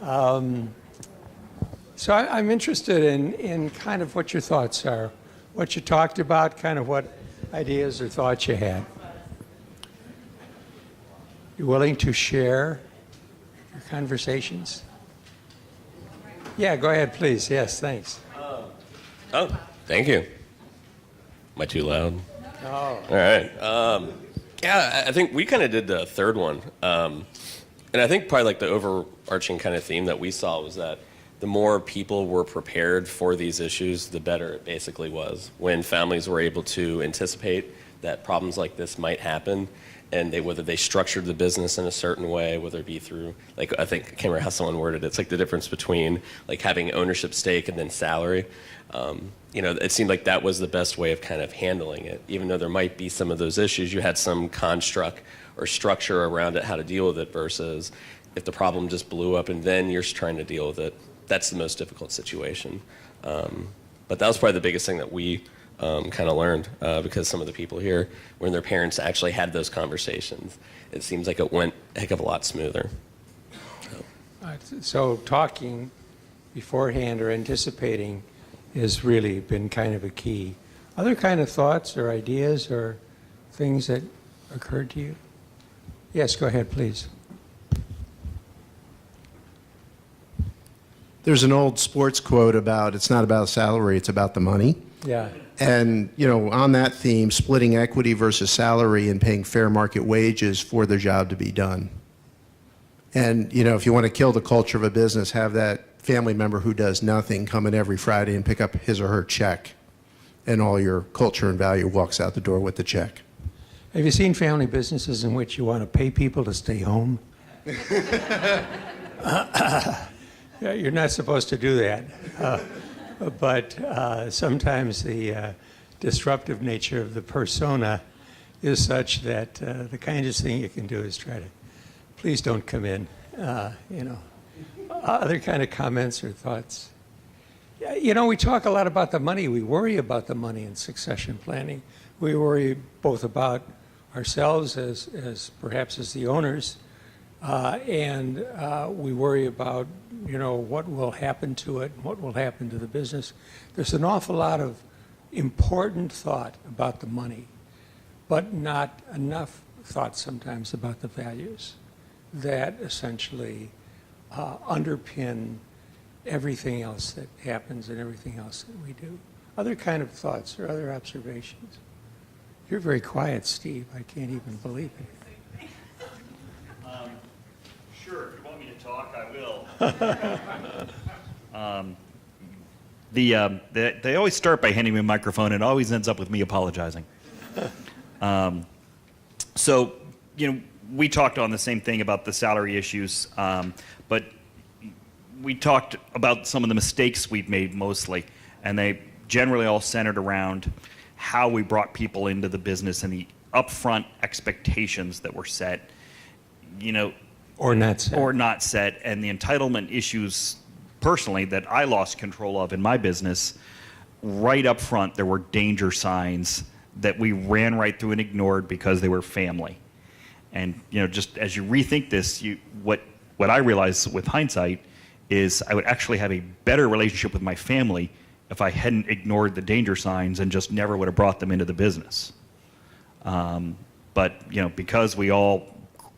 So I'm interested in kind of what your thoughts are, what you talked about, kind of what ideas or thoughts you had. You willing to share your conversations? Yeah, go ahead, please. Yes, thanks. Oh, thank you. Am I too loud? Oh. All right. Yeah, I think we kind of did the third one. And I think probably like the overarching kind of theme that we saw was that the more people were prepared for these issues, the better it basically was. When families were able to anticipate that problems like this might happen, and whether they structured the business in a certain way, whether it be through, like, I think, I can't remember how someone worded it, it's like the difference between like having ownership stake and then salary. It seemed like that was the best way of kind of handling it. Even though there might be some of those issues, you had some construct or structure around it, how to deal with it, versus if the problem just blew up and then you're trying to deal with it, that's the most difficult situation. But that was probably the biggest thing that we kind of learned, because some of the people here, when their parents actually had those conversations, it seems like it went a heck of a lot smoother. So talking beforehand or anticipating has really been kind of a key. Other kind of thoughts or ideas or things that occurred to you? Yes, go ahead, please. There's an old sports quote about it's not about salary, it's about the money. Yeah. And, on that theme, splitting equity versus salary and paying fair market wages for the job to be done. And, if you want to kill the culture of a business, have that family member who does nothing come in every Friday and pick up his or her check. And all your culture and value walks out the door with the check. Have you seen family businesses in which you want to pay people to stay home? You're not supposed to do that. But sometimes the disruptive nature of the persona is such that the kindest thing you can do is try to, please don't come in, Other kind of comments or thoughts? We talk a lot about the money. We worry about the money in succession planning. We worry both about ourselves as perhaps as the owners, and we worry about, what will happen to it, what will happen to the business. There's an awful lot of important thought about the money, but not enough thought sometimes about the values that essentially underpin everything else that happens and everything else that we do. Other kind of thoughts or other observations? You're very quiet, Steve. I can't even believe it. Sure, if you want me to talk, I will. They always start by handing me a microphone, and it always ends up with me apologizing. So, we talked on the same thing about the salary issues, but we talked about some of the mistakes we've made mostly, and they generally all centered around how we brought people into the business and the upfront expectations that were set, or not set, and the entitlement issues personally that I lost control of in my business. Right up front, there were danger signs that we ran right through and ignored because they were family. And just as you rethink this, what I realized with hindsight is I would actually have a better relationship with my family if I hadn't ignored the danger signs and just never would have brought them into the business. But because we all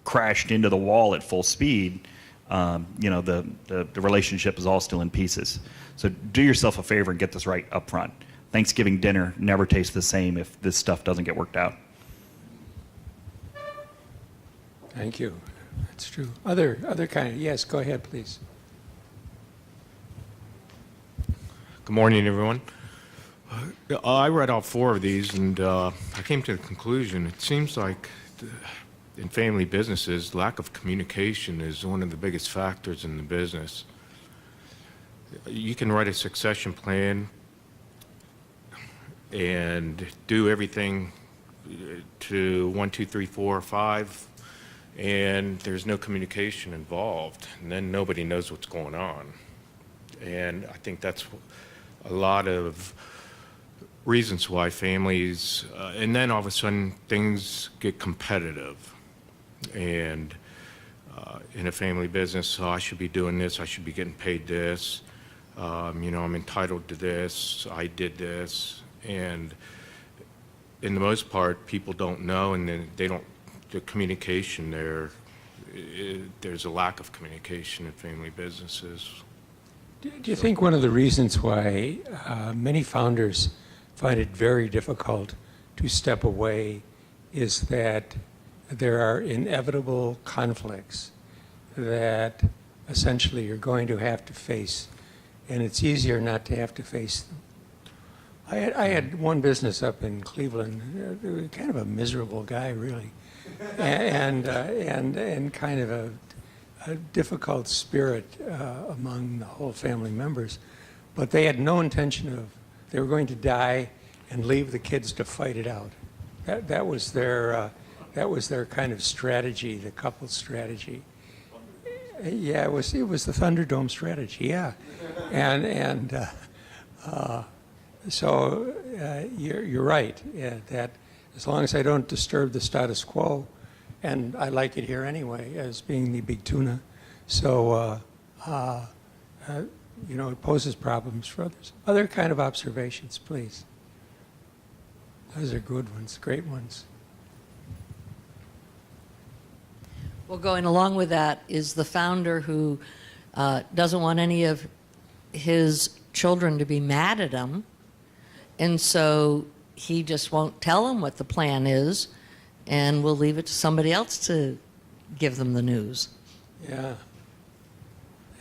crashed into the wall at full speed, the relationship is all still in pieces. So do yourself a favor and get this right up front. Thanksgiving dinner never tastes the same if this stuff doesn't get worked out. Thank you. That's true. Other kind of, yes, go ahead, please. Good morning, everyone. I read all four of these, and I came to the conclusion, it seems like in family businesses, lack of communication is one of the biggest factors in the business. You can write a succession plan and do everything to 1, 2, 3, 4, 5, and there's no communication involved, and then nobody knows what's going on. And I think that's a lot of reasons why families, and then all of a sudden things get competitive, and in a family business, oh, I should be doing this, I should be getting paid this, I'm entitled to this, I did this, and in the most part, people don't know, and then the communication there's a lack of communication in family businesses. Do you think one of the reasons why many founders find it very difficult to step away is that there are inevitable conflicts that essentially you're going to have to face, and it's easier not to have to face them? I had one business up in Cleveland, kind of a miserable guy, really, and kind of a difficult spirit among the whole family members. But they had no intention they were going to die and leave the kids to fight it out. That was their kind of strategy, the couple's strategy. Yeah, it was the Thunderdome strategy, yeah. So you're right, that as long as I don't disturb the status quo, and I like it here anyway, as being the big tuna, so it poses problems for others. Other kind of observations, please. Those are good ones, great ones. Well, going along with that is the founder who doesn't want any of his children to be mad at him, and so he just won't tell them what the plan is, and we'll leave it to somebody else to give them the news. Yeah.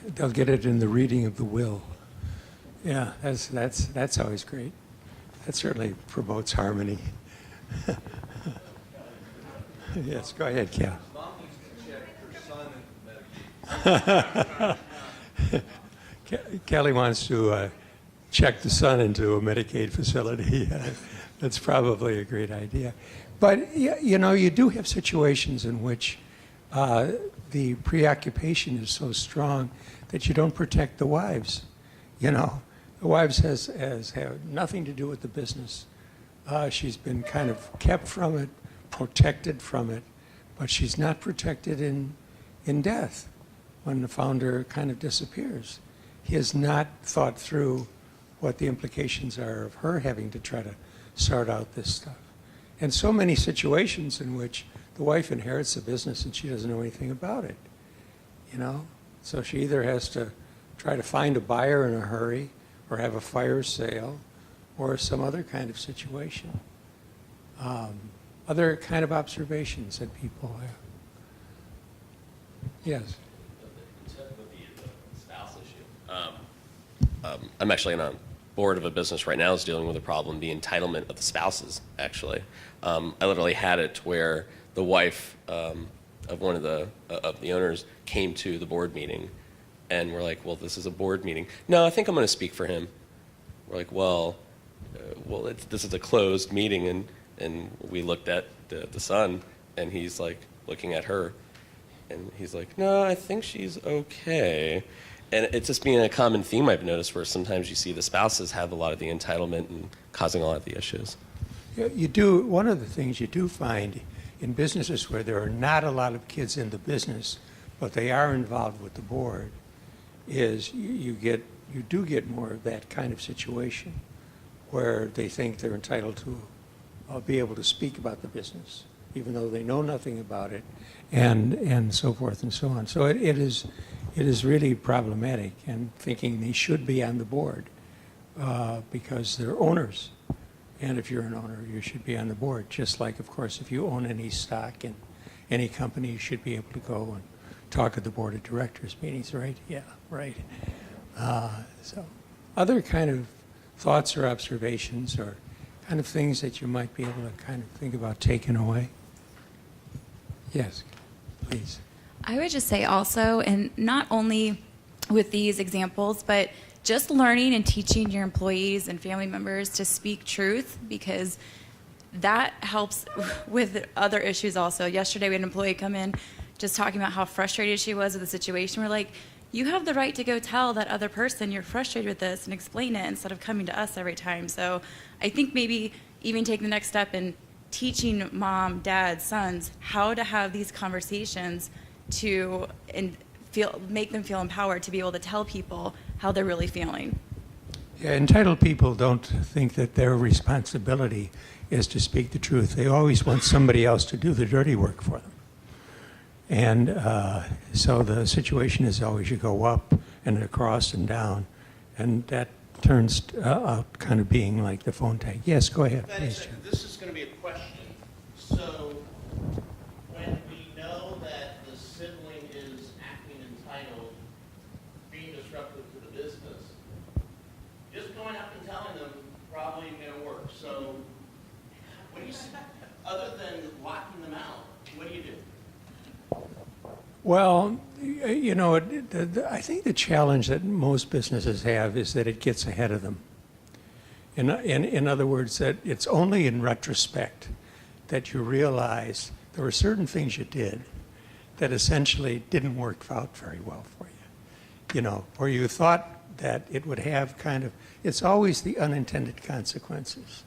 They'll get it in the reading of the will. Yeah, that's always great. That certainly promotes harmony. Yes, go ahead, Cal. Kelly wants to check the son into a Medicaid facility. That's probably a great idea. But, you do have situations in which the preoccupation is so strong that you don't protect the wives. The wives have nothing to do with the business. She's been kind of kept from it, protected from it, but she's not protected in death when the founder kind of disappears. He has not thought through what the implications are of her having to try to sort out this stuff. And so many situations in which the wife inherits the business and she doesn't know anything about it, So she either has to try to find a buyer in a hurry or have a fire sale or some other kind of situation. Other kind of observations that people have. Yes. With the spouse issue. I'm actually on a board of a business right now that's dealing with a problem, the entitlement of the spouses, actually. I literally had it where the wife of one of the owners came to the board meeting, and we're like, well, this is a board meeting. No, I think I'm going to speak for him. We're like, well, this is a closed meeting, and we looked at the son, and he's like looking at her, and he's like, no, I think she's okay. And it's just being a common theme I've noticed, where sometimes you see the spouses have a lot of the entitlement and causing a lot of the issues. You do. One of the things you do find in businesses where there are not a lot of kids in the business, but they are involved with the board, is you do get more of that kind of situation where they think they're entitled to be able to speak about the business, even though they know nothing about it, and so forth and so on. So it is really problematic, and thinking they should be on the board because they're owners. And if you're an owner, you should be on the board. Just like, of course, if you own any stock in any company, you should be able to go and talk at the board of directors meetings, right? Yeah, right. So other kind of thoughts or observations or kind of things that you might be able to kind of think about taking away? Yes, please. I would just say also, and not only with these examples, but just learning and teaching your employees and family members to speak truth, because that helps with other issues also. Yesterday we had an employee come in just talking about how frustrated she was with the situation. We're like, you have the right to go tell that other person you're frustrated with this and explain it instead of coming to us every time. So I think maybe even taking the next step in teaching mom, dad, sons how to have these conversations to make them feel empowered to be able to tell people how they're really feeling. Yeah, entitled people don't think that their responsibility is to speak the truth. They always want somebody else to do the dirty work for them. And so the situation is always you go up and across and down, and that turns out kind of being like the phone tag. Yes, go ahead. Please. This is going to be a question. So when we know that the sibling is acting entitled, being disruptive to the business, just going up and telling them probably ain't going to work. So what do you, other than locking them out, what do you do? Well, you know, I think the challenge that most businesses have is that it gets ahead of them. In other words, that it's only in retrospect that you realize there were certain things you did that essentially didn't work out very well for you. You know, or you thought that it would have kind of, it's always the unintended consequences.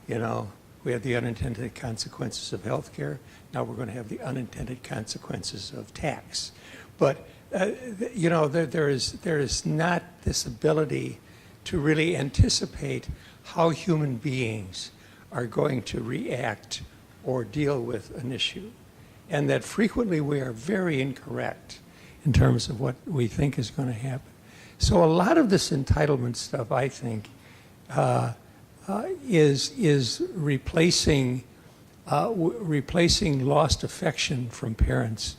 You know, we have the unintended consequences of healthcare. Now we're going to have the unintended consequences of tax. But, you know, there is not this ability to really anticipate how human beings are going to react or deal with an issue. And that frequently we are very incorrect in terms of what we think is going to happen. So a lot of this entitlement stuff, I think, is replacing lost affection from parents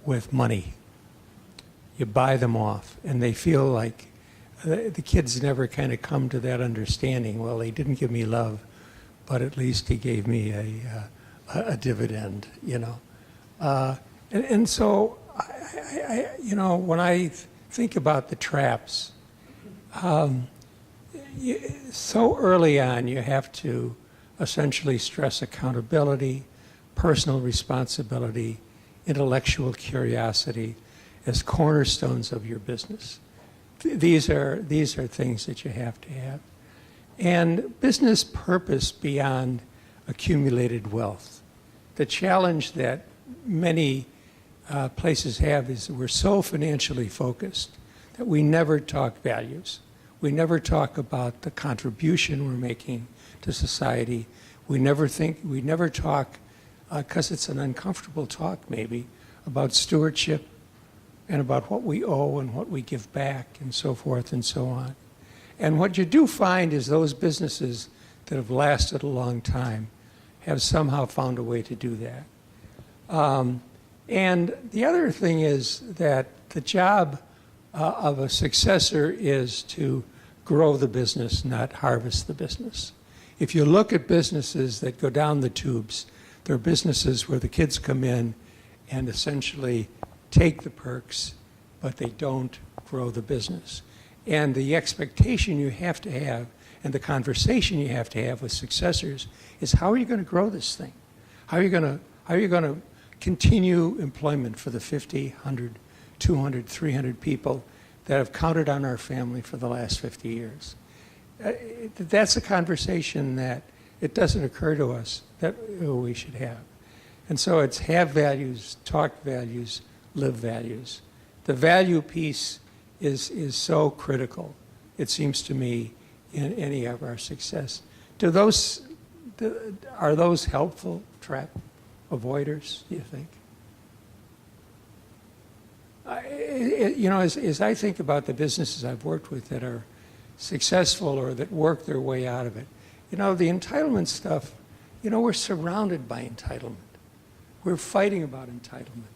with money. You buy them off, and they feel like the kids never kind of come to that understanding. Well, he didn't give me love, but at least he gave me a dividend, you know. And so, you know, when I think about the traps, so early on you have to essentially stress accountability, personal responsibility, intellectual curiosity as cornerstones of your business. These are things that you have to have. And business purpose beyond accumulated wealth. The challenge that many places have is we're so financially focused that we never talk values. We never talk about the contribution we're making to society. We never talk, because it's an uncomfortable talk maybe, about stewardship and about what we owe and what we give back and so forth and so on. And what you do find is those businesses that have lasted a long time have somehow found a way to do that. And the other thing is that the job of a successor is to grow the business, not harvest the business. If you look at businesses that go down the tubes, they're businesses where the kids come in and essentially take the perks, but they don't grow the business. And the expectation you have to have and the conversation you have to have with successors is how are you going to grow this thing? How are you going to continue employment for the 50, 100, 200, 300 people that have counted on our family for the last 50 years? That's a conversation that it doesn't occur to us that we should have. And so it's have values, talk values, live values. The value piece is so critical, it seems to me, in any of our success. Are those helpful trap avoiders, do you think? You know, as I think about the businesses I've worked with that are successful or that work their way out of it, you know, the entitlement stuff, you know, we're surrounded by entitlement. We're fighting about entitlement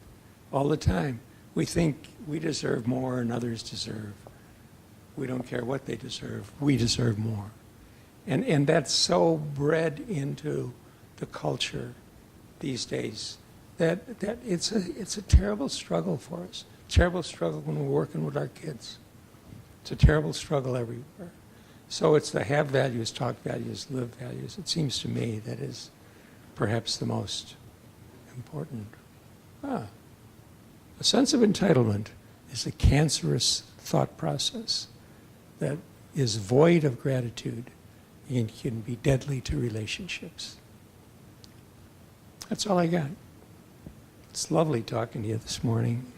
all the time. We think we deserve more and others deserve. We don't care what they deserve. We deserve more. And that's so bred into the culture these days that it's a terrible struggle for us. Terrible struggle when we're working with our kids. It's a terrible struggle everywhere. So it's the have values, talk values, live values. It seems to me that is perhaps the most important. A sense of entitlement is a cancerous thought process that is void of gratitude and can be deadly to relationships. That's all I got. It's lovely talking to you this morning.